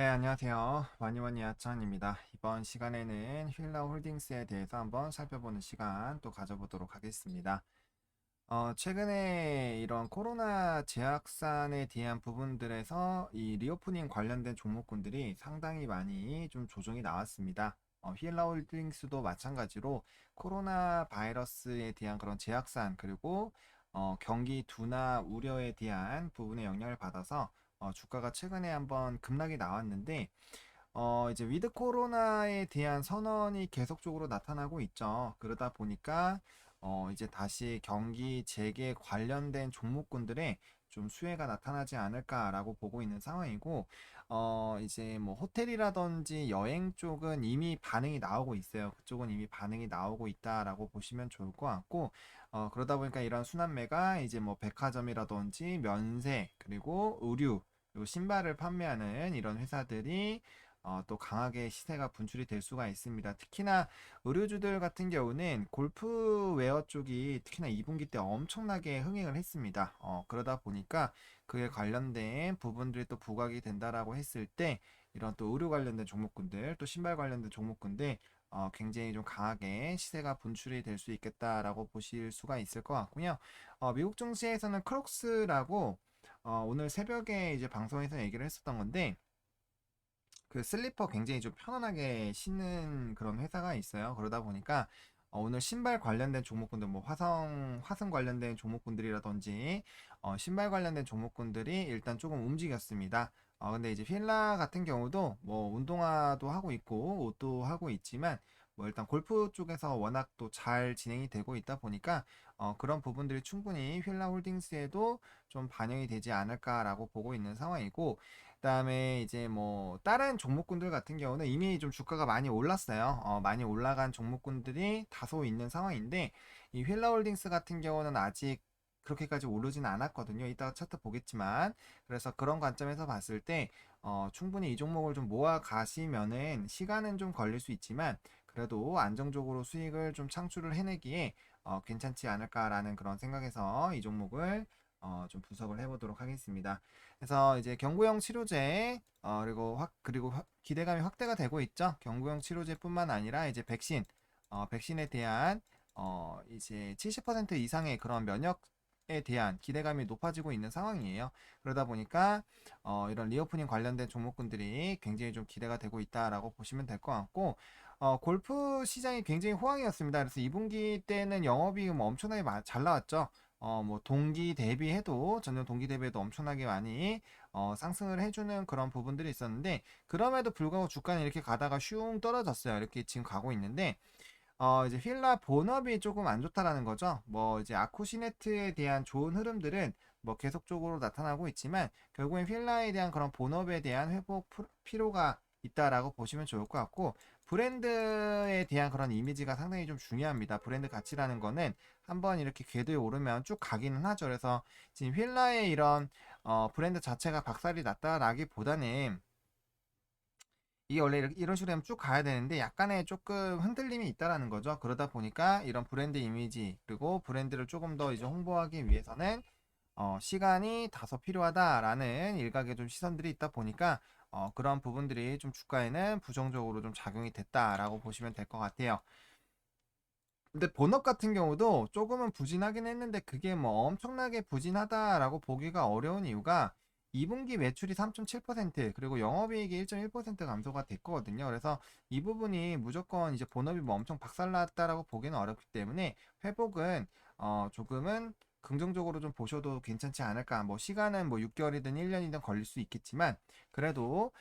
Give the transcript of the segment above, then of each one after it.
네, 안녕하세요. 와니와니 아찬입니다. 이번 시간에는 휠라 홀딩스에 대해서 한번 살펴보는 시간 또 가져보도록 하겠습니다. 최근에 이런 코로나 재확산에 대한 부분들에서 이 리오프닝 관련된 종목군들이 상당히 많이 좀 조정이 나왔습니다. 휠라 홀딩스도 마찬가지로 코로나 바이러스에 대한 그런 재확산 그리고 경기 둔화 우려에 대한 부분의 영향을 받아서 주가가 최근에 한번 급락이 나왔는데 이제 위드 코로나에 대한 선언이 계속적으로 나타나고 있죠. 그러다 보니까 이제 다시 경기 재개 관련된 종목군들의 좀 수혜가 나타나지 않을까라고 보고 있는 상황이고, 이제 뭐 호텔이라든지 여행 쪽은 이미 반응이 나오고 있어요. 그쪽은 이미 반응이 나오고 있다라고 보시면 좋을 것 같고, 그러다 보니까 이런 순환매가 이제 뭐 백화점이라든지 면세, 그리고 의류, 그리고 신발을 판매하는 이런 회사들이 또 강하게 시세가 분출이 될 수가 있습니다. 특히나 의류주들 같은 경우는 골프웨어 쪽이 특히나 2분기 때 엄청나게 흥행을 했습니다. 그러다 보니까 그에 관련된 부분들이 또 부각이 된다라고 했을 때 이런 또 의류 관련된 종목군들 또 신발 관련된 종목군들 굉장히 좀 강하게 시세가 분출이 될 수 있겠다라고 보실 수가 있을 것 같고요. 미국 증시에서는 크록스라고 오늘 새벽에 이제 방송에서 얘기를 했었던 건데 그 슬리퍼 굉장히 좀 편안하게 신는 그런 회사가 있어요. 그러다 보니까 오늘 신발 관련된 종목군들, 뭐 화성 관련된 종목군들이라든지 신발 관련된 종목군들이 일단 조금 움직였습니다. 근데 이제 필라 같은 경우도 뭐 운동화도 하고 있고 옷도 하고 있지만 뭐 일단 골프 쪽에서 워낙 또 잘 진행이 되고 있다 보니까 그런 부분들이 충분히 휠라 홀딩스에도 좀 반영이 되지 않을까라고 보고 있는 상황이고 그다음에 이제 뭐 다른 종목군들 같은 경우는 이미 좀 주가가 많이 올랐어요. 많이 올라간 종목군들이 다소 있는 상황인데 이 휠라홀딩스 같은 경우는 아직 그렇게까지 오르진 않았거든요. 이따가 차트 보겠지만 그래서 그런 관점에서 봤을 때 충분히 이 종목을 좀 모아 가시면은 시간은 좀 걸릴 수 있지만 그래도 안정적으로 수익을 좀 창출을 해내기에 괜찮지 않을까라는 그런 생각에서 이 종목을 좀 분석을 해보도록 하겠습니다. 그래서 이제 경구형 치료제 그리고 기대감이 확대가 되고 있죠. 경구형 치료제뿐만 아니라 이제 백신에 대한 이제 70% 이상의 그런 면역에 대한 기대감이 높아지고 있는 상황이에요. 그러다 보니까 이런 리오프닝 관련된 종목군들이 굉장히 좀 기대가 되고 있다라고 보시면 될 것 같고 골프 시장이 굉장히 호황이었습니다. 그래서 2분기 때는 영업이익 뭐 엄청나게 잘 나왔죠. 뭐 동기 대비해도 전년 동기 대비해도 엄청나게 많이 상승을 해주는 그런 부분들이 있었는데 그럼에도 불구하고 주가는 이렇게 가다가 슝 떨어졌어요. 이렇게 지금 가고 있는데 이제 휠라 본업이 조금 안 좋다라는 거죠. 뭐 이제 아쿠시네트에 대한 좋은 흐름들은 뭐 계속적으로 나타나고 있지만 결국엔 휠라에 대한 그런 본업에 대한 회복 필요가 있다라고 보시면 좋을 것 같고 브랜드에 대한 그런 이미지가 상당히 좀 중요합니다. 브랜드 가치라는 거는 한번 이렇게 궤도에 오르면 쭉 가기는 하죠. 그래서 지금 휠라의 이런 브랜드 자체가 박살이 났다라기보다는 이게 원래 이런 식으로 하면 쭉 가야 되는데 약간의 조금 흔들림이 있다라는 거죠. 그러다 보니까 이런 브랜드 이미지 그리고 브랜드를 조금 더 이제 홍보하기 위해서는 시간이 다소 필요하다라는 일각의 좀 시선들이 있다 보니까 그런 부분들이 좀 주가에는 부정적으로 좀 작용이 됐다라고 보시면 될 것 같아요. 근데 본업 같은 경우도 조금은 부진하긴 했는데 그게 뭐 엄청나게 부진하다라고 보기가 어려운 이유가 2분기 매출이 3.7% 그리고 영업이익이 1.1% 감소가 됐거든요. 그래서 이 부분이 무조건 이제 본업이 뭐 엄청 박살났다라고 보기는 어렵기 때문에 회복은 조금은 긍정적으로 좀 보셔도 괜찮지 않을까. 뭐 시간은 뭐 6개월이든 1년이든 걸릴 수 있겠지만 그래도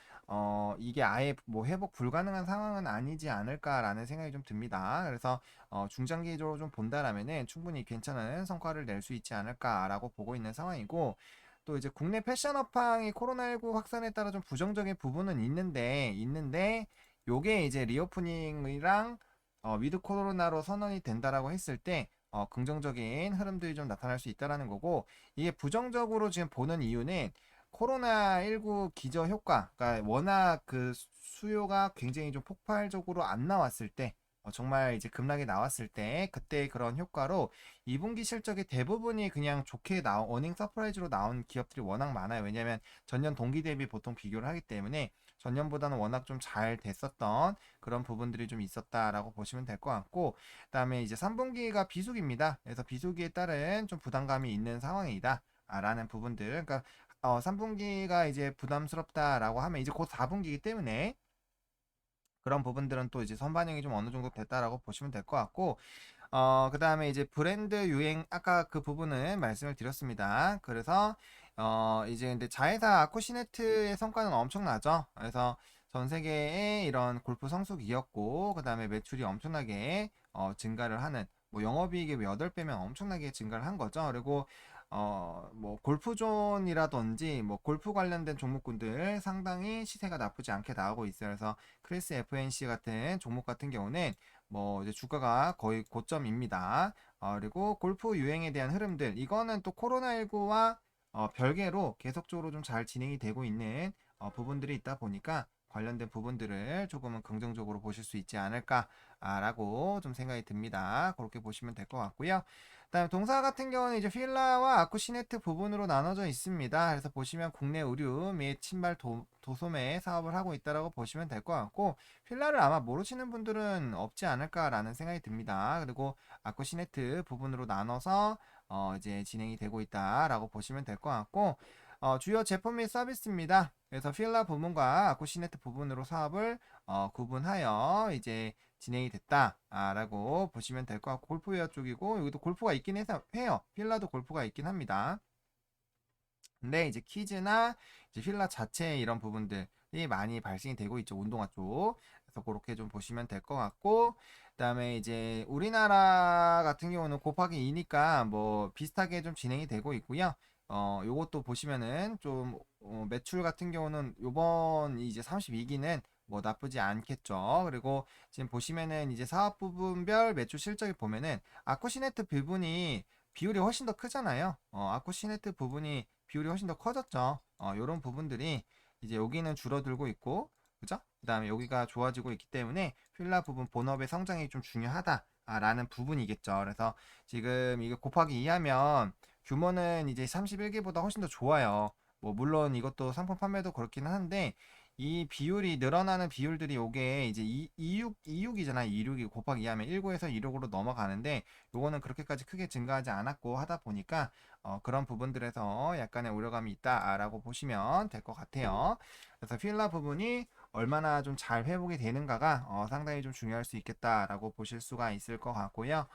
이게 아예 뭐 회복 불가능한 상황은 아니지 않을까라는 생각이 좀 듭니다. 그래서 중장기적으로 좀 본다라면은 충분히 괜찮은 성과를 낼 수 있지 않을까라고 보고 있는 상황이고 또 이제 국내 패션 업황이 코로나19 확산에 따라 좀 부정적인 부분은 있는데 요게 이제 리오프닝이랑 위드 코로나로 선언이 된다라고 했을 때 긍정적인 흐름들이 좀 나타날 수 있다라는 거고 이게 부정적으로 지금 보는 이유는 코로나19 기저 효과, 그러니까 워낙 그 수요가 굉장히 좀 폭발적으로 안 나왔을 때 정말 이제 급락이 나왔을 때 그때 그런 효과로 2분기 실적이 대부분이 그냥 좋게 어닝 서프라이즈로 나온 기업들이 워낙 많아요. 왜냐하면 전년 동기 대비 보통 비교를 하기 때문에 전년보다는 워낙 좀 잘 됐었던 그런 부분들이 좀 있었다라고 보시면 될 것 같고, 그다음에 이제 3분기가 비수기입니다. 그래서 비수기에 따른 좀 부담감이 있는 상황이다. 라는 부분들. 그러니까 3분기가 이제 부담스럽다라고 하면 이제 곧 4분기이기 때문에 그런 부분들은 또 이제 선반영이 좀 어느 정도 됐다라고 보시면 될 것 같고, 그 다음에 이제 브랜드 유행, 아까 그 부분은 말씀을 드렸습니다. 그래서, 이제 근데 자회사 아쿠시네트의 성과는 엄청나죠. 그래서 전 세계에 이런 골프 성수기였고, 그 다음에 매출이 엄청나게, 증가를 하는, 뭐 영업이익이 8배면 엄청나게 증가를 한 거죠. 그리고, 뭐 골프존이라든지 뭐 골프 관련된 종목군들 상당히 시세가 나쁘지 않게 나오고 있어요. 그래서 크리스 FNC 같은 종목 같은 경우는 뭐 이제 주가가 거의 고점입니다. 그리고 골프 유행에 대한 흐름들, 이거는 또 코로나19와 별개로 계속적으로 좀 잘 진행이 되고 있는 부분들이 있다 보니까 관련된 부분들을 조금은 긍정적으로 보실 수 있지 않을까라고 좀 생각이 듭니다. 그렇게 보시면 될 것 같고요. 그다음에 동사 같은 경우는 이제 필라와 아쿠시네트 부분으로 나눠져 있습니다. 그래서 보시면 국내 의류 및 신발 도소매 사업을 하고 있다라고 보시면 될 것 같고, 필라를 아마 모르시는 분들은 없지 않을까라는 생각이 듭니다. 그리고 아쿠시네트 부분으로 나눠서 이제 진행이 되고 있다라고 보시면 될 것 같고, 주요 제품 및 서비스입니다. 그래서 필라 부분과 아쿠시네트 부분으로 사업을 구분하여 이제 진행이 됐다라고 보시면 될 것 같고, 골프웨어 쪽이고 여기도 골프가 있긴 해요. 필라도 골프가 있긴 합니다. 근데 이제 키즈나 이제 필라 자체 이런 부분들이 많이 발생이 되고 있죠. 운동화 쪽. 그래서 그렇게 좀 보시면 될 것 같고, 그다음에 이제 우리나라 같은 경우는 곱하기 2니까 뭐 비슷하게 좀 진행이 되고 있고요. 요것도 보시면은 좀 매출 같은 경우는 요번 이제 32기는 뭐 나쁘지 않겠죠. 그리고 지금 보시면은 이제 사업 부분별 매출 실적을 보면은 아쿠시네트 부분이 비율이 훨씬 더 크잖아요. 아쿠시네트 부분이 비율이 훨씬 더 커졌죠. 요런 부분들이 이제 여기는 줄어들고 있고, 그죠? 그 다음에 여기가 좋아지고 있기 때문에 필라 부분 본업의 성장이 좀 중요하다라는 부분이겠죠. 그래서 지금 이거 곱하기 2 하면 규모는 이제 31개보다 훨씬 더 좋아요. 뭐 물론 이것도 상품 판매도 그렇긴 한데 이 비율이 늘어나는 비율들이 요게 이제 26이잖아. 26이 곱하기 2 하면 19에서 26으로 넘어가는데 요거는 그렇게까지 크게 증가하지 않았고 하다 보니까 그런 부분들에서 약간의 우려감이 있다라고 보시면 될 것 같아요. 그래서 필라 부분이 얼마나 좀 잘 회복이 되는가가 상당히 좀 중요할 수 있겠다라고 보실 수가 있을 것 같고요.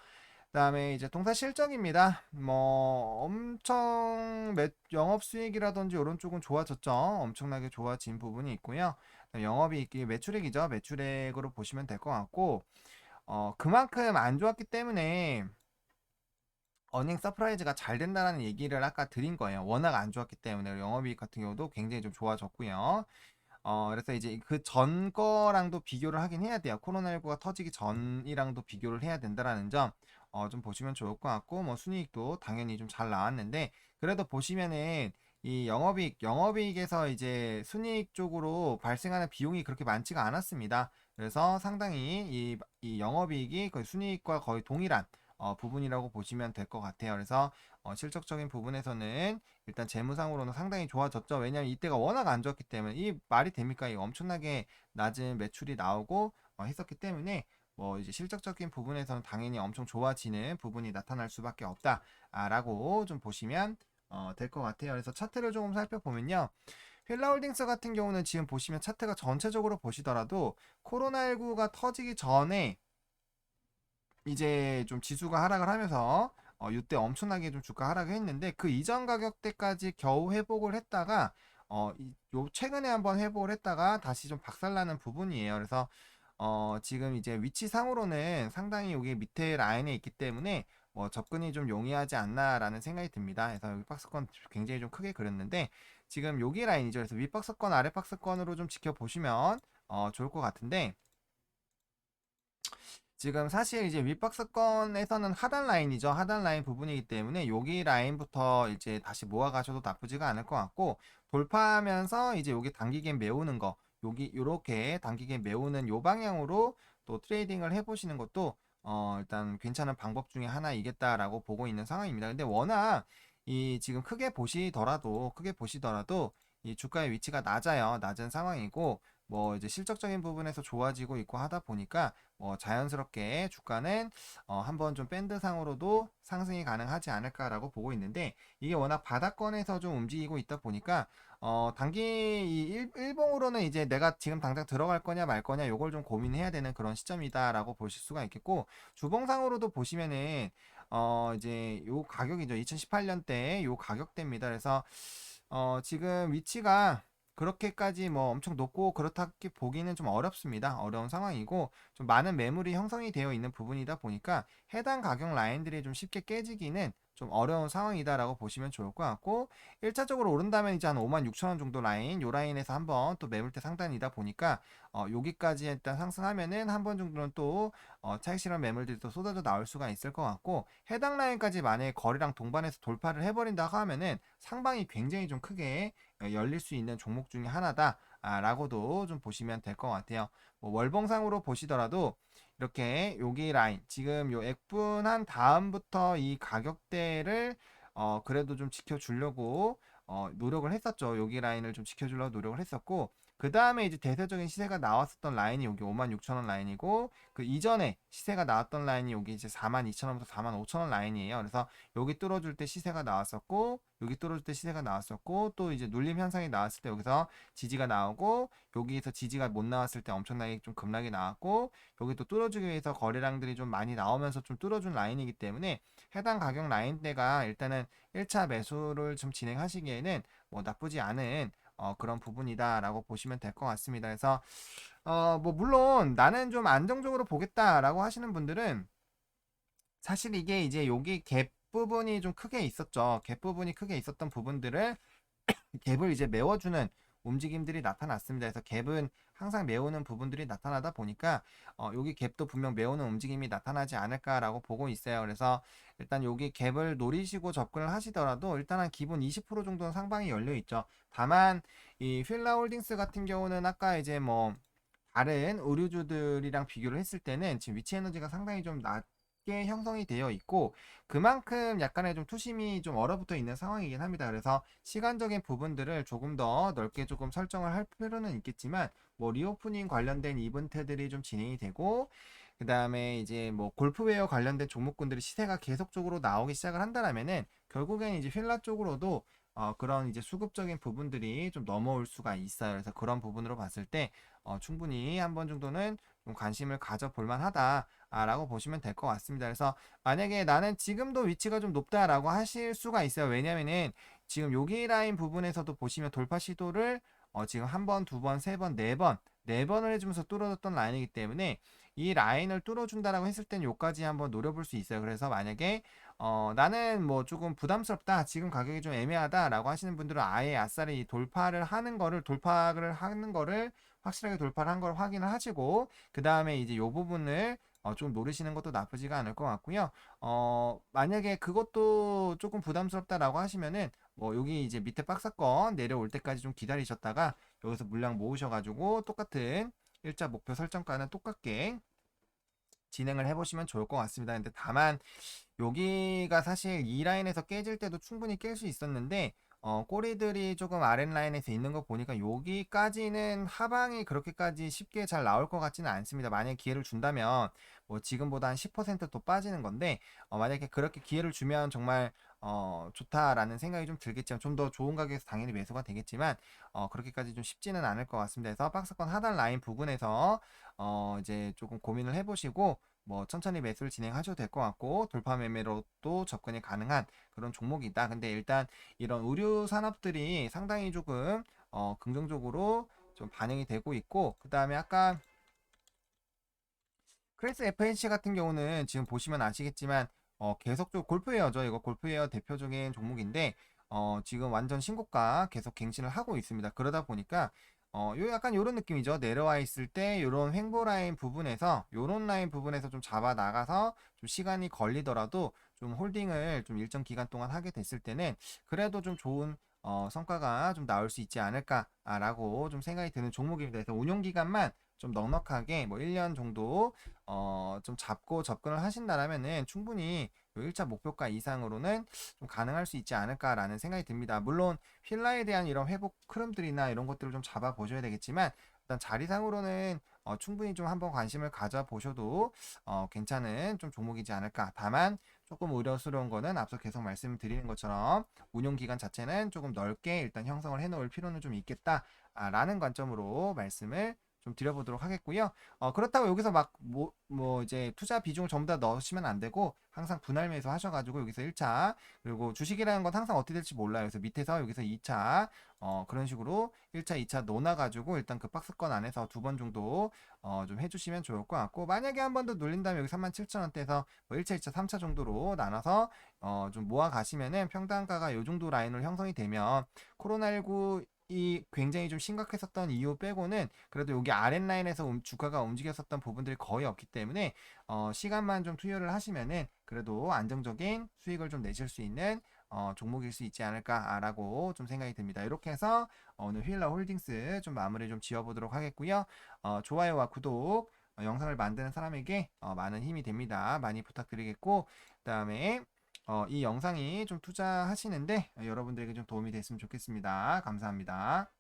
그다음에 이제 동사 실적입니다. 뭐 엄청 영업 수익이라든지 이런 쪽은 좋아졌죠. 엄청나게 좋아진 부분이 있고요. 영업이익이 매출액이죠. 매출액으로 보시면 될 것 같고, 그만큼 안 좋았기 때문에 어닝 서프라이즈가 잘 된다는 얘기를 아까 드린 거예요. 워낙 안 좋았기 때문에 영업이익 같은 경우도 굉장히 좀 좋아졌고요. 그래서 이제 그 전 거랑도 비교를 하긴 해야 돼요. 코로나19가 터지기 전이랑도 비교를 해야 된다라는 점, 좀 보시면 좋을 것 같고, 뭐 순이익도 당연히 좀 잘 나왔는데, 그래도 보시면은 이 영업이익에서 이제 순이익 쪽으로 발생하는 비용이 그렇게 많지가 않았습니다. 그래서 상당히 이 영업이익이 거의 순이익과 거의 동일한 부분이라고 보시면 될 것 같아요. 그래서 실적적인 부분에서는 일단 재무상으로는 상당히 좋아졌죠. 왜냐하면 이때가 워낙 안 좋았기 때문에, 이 말이 됩니까? 이 엄청나게 낮은 매출이 나오고 했었기 때문에 뭐 이제 실적적인 부분에서는 당연히 엄청 좋아지는 부분이 나타날 수밖에 없다라고 좀 보시면 될 것 같아요. 그래서 차트를 조금 살펴보면요. 힐라홀딩스 같은 경우는 지금 보시면 차트가 전체적으로 보시더라도 코로나19가 터지기 전에 이제 좀 지수가 하락을 하면서 이때 엄청나게 좀 주가 하락을 했는데, 그 이전 가격대까지 겨우 회복을 했다가 요 최근에 한번 회복을 했다가 다시 좀 박살나는 부분이에요. 그래서 지금 이제 위치상으로는 상당히 여기 밑에 라인에 있기 때문에 뭐 접근이 좀 용이하지 않나라는 생각이 듭니다. 그래서 여기 박스권 굉장히 좀 크게 그렸는데 지금 여기 라인이죠. 그래서 윗박스권 아랫박스권으로 좀 지켜보시면 좋을 것 같은데, 지금 사실 이제 윗박스권에서는 하단 라인이죠. 하단 라인 부분이기 때문에 여기 라인부터 이제 다시 모아가셔도 나쁘지가 않을 것 같고, 돌파하면서 이제 여기 단기간 메우는 거, 여기 요렇게 단기간 메우는 요 방향으로 또 트레이딩을 해보시는 것도 일단 괜찮은 방법 중에 하나이겠다라고 보고 있는 상황입니다. 근데 워낙 이 지금 크게 보시더라도 이 주가의 위치가 낮아요. 낮은 상황이고 뭐 이제 실적적인 부분에서 좋아지고 있고 하다 보니까 자연스럽게 주가는 한번 좀 밴드상으로도 상승이 가능하지 않을까라고 보고 있는데, 이게 워낙 바닥권에서 좀 움직이고 있다 보니까 단기 일봉으로는 이제 내가 지금 당장 들어갈 거냐 말 거냐 요걸 좀 고민해야 되는 그런 시점이다라고 보실 수가 있겠고, 주봉상으로도 보시면은 이제 요 가격이죠. 2018년대 요 가격대입니다. 그래서 지금 위치가 그렇게까지 뭐 엄청 높고 그렇다기 보기는 좀 어렵습니다. 어려운 상황이고 좀 많은 매물이 형성이 되어 있는 부분이다 보니까 해당 가격 라인들이 좀 쉽게 깨지기는 좀 어려운 상황이다라고 보시면 좋을 것 같고, 1차적으로 오른다면 이제 한 56,000원 정도 라인, 요 라인에서 한번 또 매물대 상단이다 보니까 여기까지 일단 상승하면은 한 번 정도는 또 차익 실현 매물들이 또 쏟아져 나올 수가 있을 것 같고, 해당 라인까지 만약에 거래량 동반해서 돌파를 해버린다 하면은 상방이 굉장히 좀 크게 열릴 수 있는 종목 중에 하나다 라고도 좀 보시면 될 것 같아요. 뭐 월봉상으로 보시더라도 이렇게 여기 라인 지금 요 액분한 다음부터 이 가격대를 그래도 좀 지켜주려고 노력을 했었죠. 여기 라인을 좀 지켜주려고 노력을 했었고, 그 다음에 이제 대세적인 시세가 나왔었던 라인이 여기 56,000원 라인이고, 그 이전에 시세가 나왔던 라인이 여기 이제 42,000원부터 45,000원 라인이에요. 그래서 여기 뚫어줄 때 시세가 나왔었고, 여기 뚫어줄 때 시세가 나왔었고, 또 이제 눌림 현상이 나왔을 때 여기서 지지가 나오고, 여기에서 지지가 못 나왔을 때 엄청나게 좀 급락이 나왔고, 여기 또 뚫어주기 위해서 거래량들이 좀 많이 나오면서 좀 뚫어준 라인이기 때문에 해당 가격 라인대가 일단은 1차 매수를 좀 진행하시기에는 뭐 나쁘지 않은 그런 부분이다라고 보시면 될 것 같습니다. 그래서 뭐 물론 나는 좀 안정적으로 보겠다라고 하시는 분들은 사실 이게 이제 여기 갭 부분이 좀 크게 있었죠. 갭 부분이 크게 있었던 부분들을 갭을 이제 메워주는 움직임들이 나타났습니다. 그래서 갭은 항상 메우는 부분들이 나타나다 보니까 여기 갭도 분명 메우는 움직임이 나타나지 않을까라고 보고 있어요. 그래서 일단 여기 갭을 노리시고 접근을 하시더라도 일단 한 기본 20% 정도는 상방이 열려 있죠. 다만 이 휠라홀딩스 같은 경우는 아까 이제 뭐 다른 의류주들이랑 비교를 했을 때는 지금 위치 에너지가 상당히 좀 낮게 형성이 되어 있고, 그만큼 약간의 좀 투심이 좀 얼어붙어 있는 상황이긴 합니다. 그래서 시간적인 부분들을 조금 더 넓게 조금 설정을 할 필요는 있겠지만, 뭐 리오프닝 관련된 이벤트들이 좀 진행이 되고, 그 다음에 이제 뭐 골프웨어 관련된 종목군들이 시세가 계속적으로 나오기 시작을 한다면은 결국엔 이제 휠라 쪽으로도 그런 이제 수급적인 부분들이 좀 넘어올 수가 있어요. 그래서 그런 부분으로 봤을 때 충분히 한 번 정도는 좀 관심을 가져볼 만하다라고 보시면 될 것 같습니다. 그래서 만약에 나는 지금도 위치가 좀 높다라고 하실 수가 있어요. 왜냐면은 지금 여기 라인 부분에서도 보시면 돌파 시도를 지금 한 번, 두 번, 세 번, 네 번을 해주면서 뚫어졌던 라인이기 때문에 이 라인을 뚫어준다라고 했을 땐 요까지 한번 노려볼 수 있어요. 그래서 만약에 나는 뭐 조금 부담스럽다, 지금 가격이 좀 애매하다라고 하시는 분들은 아예 아싸리 돌파를 하는 거를 확실하게 돌파를 한 걸 확인을 하시고, 그 다음에 이제 요 부분을 좀 노리시는 것도 나쁘지가 않을 것 같고요. 만약에 그것도 조금 부담스럽다라고 하시면은 뭐 여기 이제 밑에 박스권 내려올 때까지 좀 기다리셨다가 여기서 물량 모으셔가지고 똑같은 일자 목표 설정가는 똑같게 진행을 해보시면 좋을 것 같습니다. 근데 다만 여기가 사실 이 라인에서 깨질 때도 충분히 깰 수 있었는데 꼬리들이 조금 아랫라인에서 있는 거 보니까 여기까지는 하방이 그렇게까지 쉽게 잘 나올 것 같지는 않습니다. 만약에 기회를 준다면 뭐 지금보다 한 10%더 빠지는 건데, 만약에 그렇게 기회를 주면 정말 좋다라는 생각이 좀 들겠지만, 좀 더 좋은 가격에서 당연히 매수가 되겠지만 그렇게까지 좀 쉽지는 않을 것 같습니다. 그래서 박스권 하단 라인 부분에서 이제 조금 고민을 해보시고 뭐 천천히 매수를 진행하셔도 될 것 같고, 돌파 매매로도 접근이 가능한 그런 종목이다. 근데 일단 이런 의류 산업들이 상당히 조금 긍정적으로 좀 반영이 되고 있고, 그 다음에 아까 크레스 FNC 같은 경우는 지금 보시면 아시겠지만 계속적으로 골프웨어죠. 이거 골프웨어 대표적인 종목인데 지금 완전 신고가 계속 갱신을 하고 있습니다. 그러다 보니까 요 약간 요런 느낌이죠. 내려와 있을 때 요런 횡보 라인 부분에서 요런 라인 부분에서 좀 잡아 나가서 좀 시간이 걸리더라도 좀 홀딩을 좀 일정 기간 동안 하게 됐을 때는 그래도 좀 좋은 성과가 좀 나올 수 있지 않을까라고 좀 생각이 드는 종목입니다. 그래서 운용 기간만 좀 넉넉하게 뭐 1년 정도 좀 잡고 접근을 하신다라면은 충분히 1차 목표가 이상으로는 좀 가능할 수 있지 않을까라는 생각이 듭니다. 물론 휠라에 대한 이런 회복 흐름들이나 이런 것들을 좀 잡아 보셔야 되겠지만 일단 자리상으로는 충분히 좀 한번 관심을 가져보셔도 괜찮은 좀 종목이지 않을까. 다만 조금 우려스러운 거는 앞서 계속 말씀드리는 것처럼 운용 기간 자체는 조금 넓게 일단 형성을 해놓을 필요는 좀 있겠다라는 관점으로 말씀을 좀 드려보도록 하겠고요. 그렇다고 여기서 막 뭐 이제 투자 비중을 전부 다 넣으시면 안 되고 항상 분할 매수 하셔가지고 여기서 1차 그리고 주식이라는 건 항상 어떻게 될지 몰라요. 그래서 밑에서 여기서 2차 그런 식으로 1차, 2차 놓아가지고 일단 그 박스권 안에서 두 번 정도 좀 해주시면 좋을 것 같고 만약에 한 번 더 눌린다면 여기 37,000원대에서 뭐 1차, 2차, 3차 정도로 나눠서 좀 모아 가시면은 평단가가 요 정도 라인으로 형성이 되면 코로나19 이 굉장히 좀 심각했었던 이유 빼고는 그래도 여기 아랫라인에서 주가가 움직였었던 부분들이 거의 없기 때문에 시간만 좀 투여를 하시면은 그래도 안정적인 수익을 좀 내실 수 있는 종목일 수 있지 않을까라고 좀 생각이 듭니다. 이렇게 해서 오늘 휠라 홀딩스 좀 마무리 좀 지어보도록 하겠고요. 좋아요와 구독 영상을 만드는 사람에게 많은 힘이 됩니다. 많이 부탁드리겠고 그다음에 이 영상이 좀 투자하시는데 여러분들에게 좀 도움이 됐으면 좋겠습니다. 감사합니다.